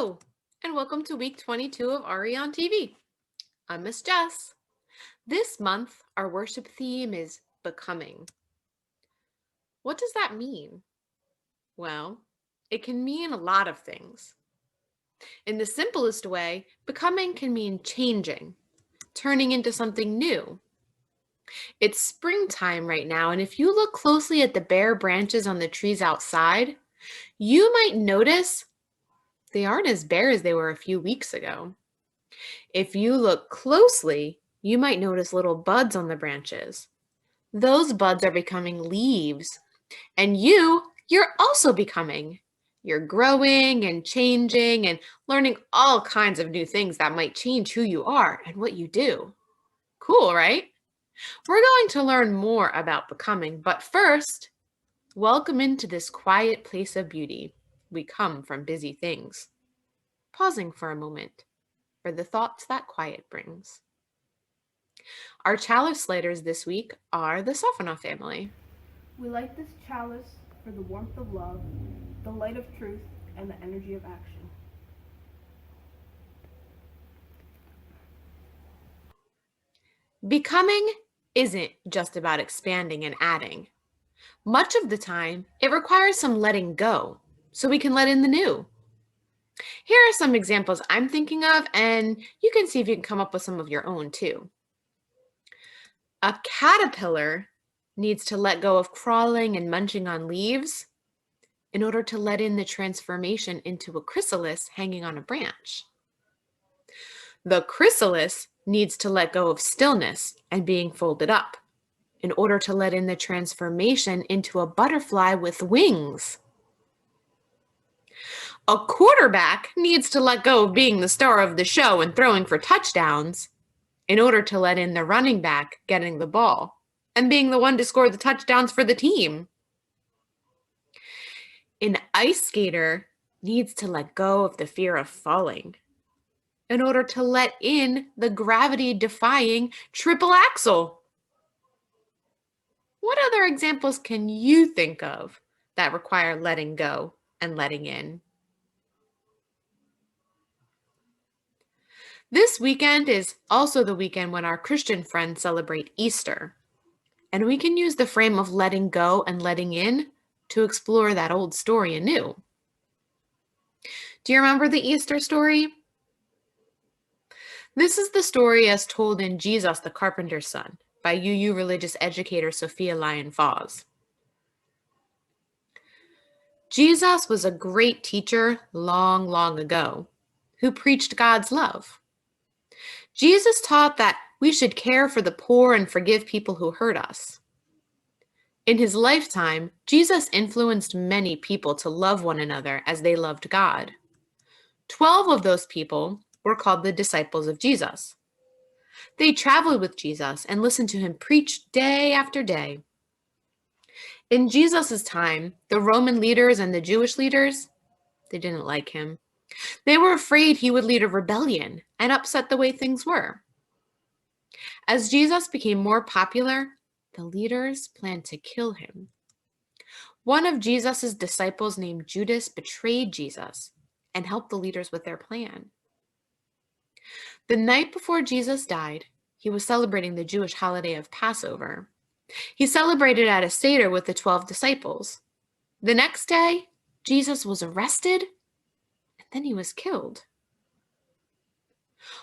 Hello, and welcome to week 22 of RE on TV. I'm Miss Jess. This month, our worship theme is becoming. What does that mean? Well, it can mean a lot of things. In the simplest way, becoming can mean changing, turning into something new. It's springtime right now, and if you look closely at the bare branches on the trees outside, you might notice they aren't as bare as they were a few weeks ago. If you look closely, you might notice little buds on the branches. Those buds are becoming leaves. And you're also becoming. You're growing and changing and learning all kinds of new things that might change who you are and what you do. Cool, right? We're going to learn more about becoming, but first, welcome into this quiet place of beauty. We come from busy things. Pausing for a moment for the thoughts that quiet brings. Our chalice lighters this week are the Safana family. We light this chalice for the warmth of love, the light of truth, and the energy of action. Becoming isn't just about expanding and adding. Much of the time, it requires some letting go so we can let in the new. Here are some examples I'm thinking of, and you can see if you can come up with some of your own too. A caterpillar needs to let go of crawling and munching on leaves in order to let in the transformation into a chrysalis hanging on a branch. The chrysalis needs to let go of stillness and being folded up in order to let in the transformation into a butterfly with wings. A quarterback needs to let go of being the star of the show and throwing for touchdowns in order to let in the running back getting the ball and being the one to score the touchdowns for the team. An ice skater needs to let go of the fear of falling in order to let in the gravity-defying triple axel. What other examples can you think of that require letting go and letting in? This weekend is also the weekend when our Christian friends celebrate Easter, and we can use the frame of letting go and letting in to explore that old story anew. Do you remember the Easter story? This is the story as told in Jesus the Carpenter's Son by UU religious educator Sophia Lyon-Foss. Jesus was a great teacher long, long ago who preached God's love. Jesus taught that we should care for the poor and forgive people who hurt us. In his lifetime, Jesus influenced many people to love one another as they loved God. 12 of those people were called the disciples of Jesus. They traveled with Jesus and listened to him preach day after day. In Jesus' time, the Roman leaders and the Jewish leaders, they didn't like him. They were afraid he would lead a rebellion and upset the way things were. As Jesus became more popular, the leaders planned to kill him. One of Jesus' disciples named Judas betrayed Jesus and helped the leaders with their plan. The night before Jesus died, he was celebrating the Jewish holiday of Passover. He celebrated at a Seder with the 12 disciples. The next day, Jesus was arrested and then he was killed.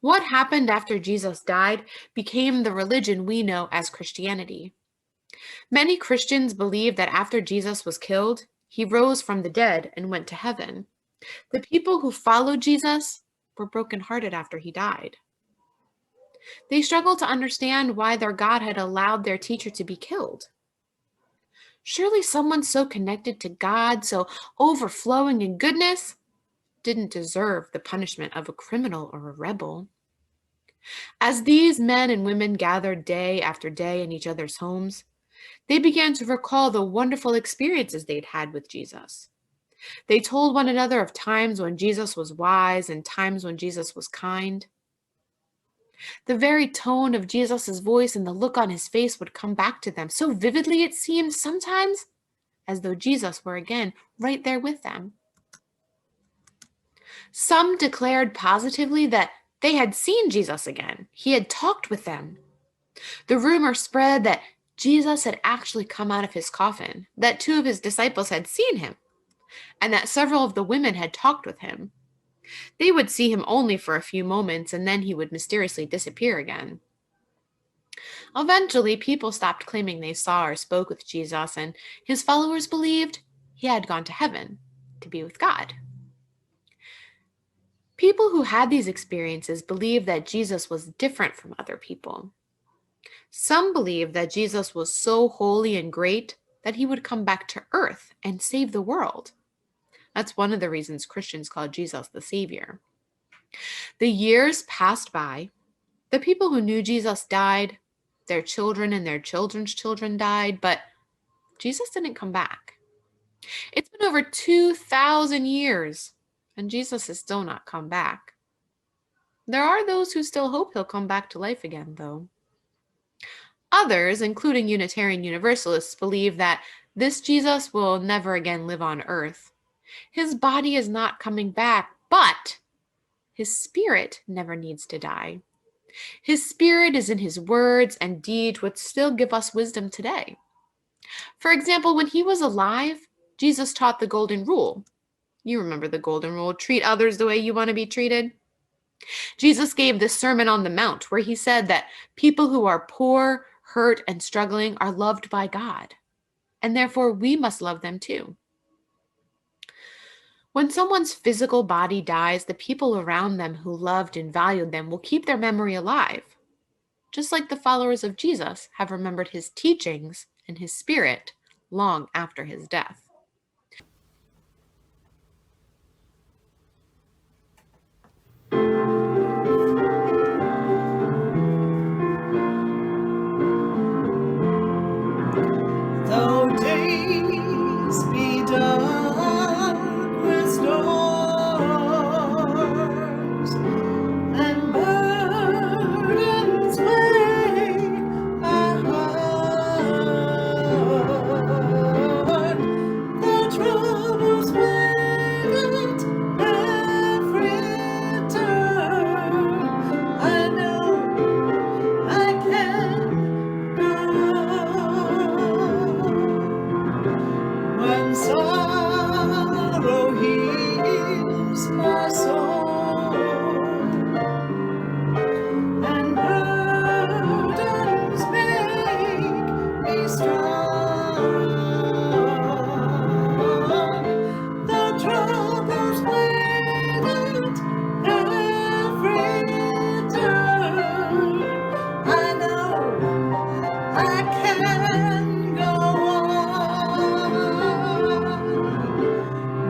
What happened after Jesus died became the religion we know as Christianity. Many Christians believe that after Jesus was killed, he rose from the dead and went to heaven. The people who followed Jesus were brokenhearted after he died. They struggled to understand why their God had allowed their teacher to be killed. Surely someone so connected to God, so overflowing in goodness, didn't deserve the punishment of a criminal or a rebel. As these men and women gathered day after day in each other's homes, they began to recall the wonderful experiences they'd had with Jesus. They told one another of times when Jesus was wise and times when Jesus was kind. The very tone of Jesus' voice and the look on his face would come back to them so vividly it seemed sometimes as though Jesus were again right there with them. Some declared positively that they had seen Jesus again. He had talked with them. The rumor spread that Jesus had actually come out of his coffin, that two of his disciples had seen him, and that several of the women had talked with him. They would see him only for a few moments, and then he would mysteriously disappear again. Eventually, people stopped claiming they saw or spoke with Jesus, and his followers believed he had gone to heaven to be with God. People who had these experiences believed that Jesus was different from other people. Some believed that Jesus was so holy and great that he would come back to earth and save the world. That's one of the reasons Christians call Jesus the Savior. The years passed by. The people who knew Jesus died. Their children and their children's children died, but Jesus didn't come back. It's been over 2,000 years, and Jesus has still not come back. There are those who still hope he'll come back to life again, though. Others, including Unitarian Universalists, believe that this Jesus will never again live on earth. His body is not coming back, but his spirit never needs to die. His spirit is in his words and deeds, which still give us wisdom today. For example, when he was alive, Jesus taught the golden rule. You remember the golden rule: treat others the way you want to be treated. Jesus gave this Sermon on the Mount where he said that people who are poor, hurt, and struggling are loved by God, and therefore we must love them too. When someone's physical body dies, the people around them who loved and valued them will keep their memory alive, just like the followers of Jesus have remembered his teachings and his spirit long after his death. Though days be dark with storms and burdens weigh my heart, the troubles wait at every turn. I know I can go. When sorrow heals my soul and burdens make me strong, the troubles wait at every turn. I know I can go on.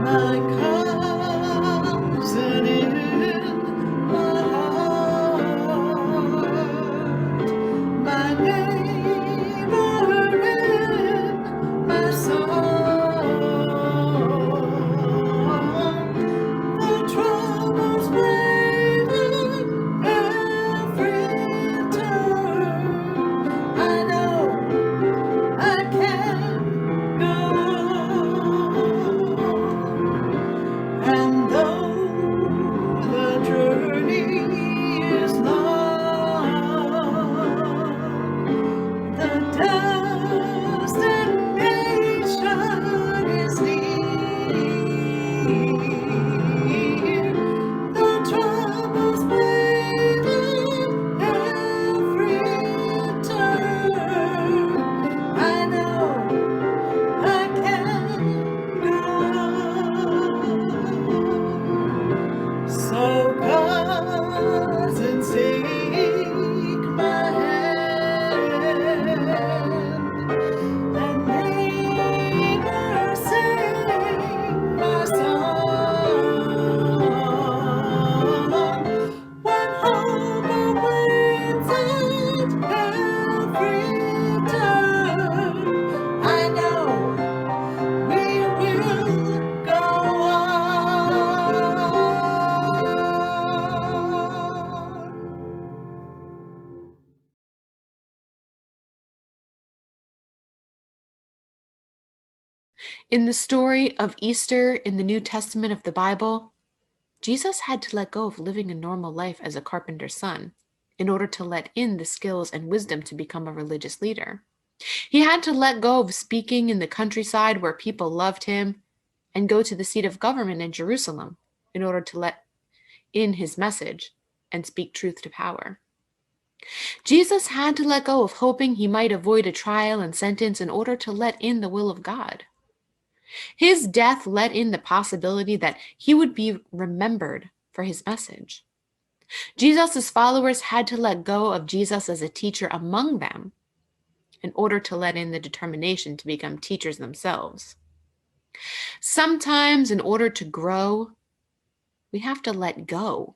My cousin in my heart, my neighbor in my song, the troubles waited every turn. I know I can go. And though the journey is long, the destination is near, the troubles waiting every turn. I know I can go. So cousins, take my hand, and neighbors, sing my song. When hope awaits at every turn, I know we will go on. In the story of Easter in the New Testament of the Bible, Jesus had to let go of living a normal life as a carpenter's son in order to let in the skills and wisdom to become a religious leader. He had to let go of speaking in the countryside where people loved him and go to the seat of government in Jerusalem in order to let in his message and speak truth to power. Jesus had to let go of hoping he might avoid a trial and sentence in order to let in the will of God. His death let in the possibility that he would be remembered for his message. Jesus' followers had to let go of Jesus as a teacher among them in order to let in the determination to become teachers themselves. Sometimes, in order to grow, we have to let go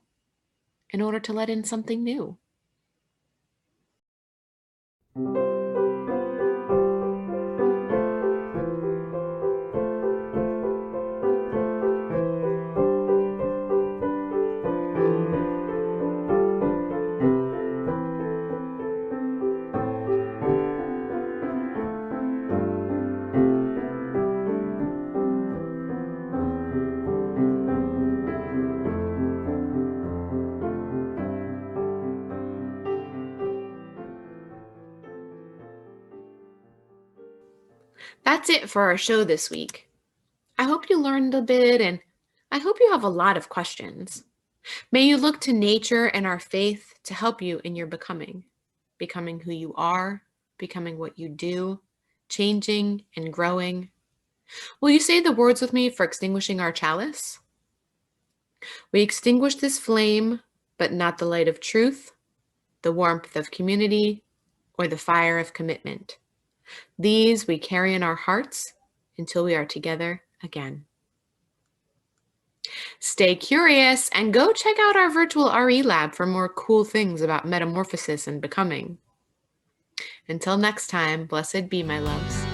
in order to let in something new. That's it for our show this week. I hope you learned a bit, and I hope you have a lot of questions. May you look to nature and our faith to help you in your becoming who you are, becoming what you do, changing and growing. Will you say the words with me for extinguishing our chalice? We extinguish this flame, but not the light of truth, the warmth of community, or the fire of commitment. These we carry in our hearts until we are together again. Stay curious and go check out our virtual RE lab for more cool things about metamorphosis and becoming. Until next time, blessed be, my loves.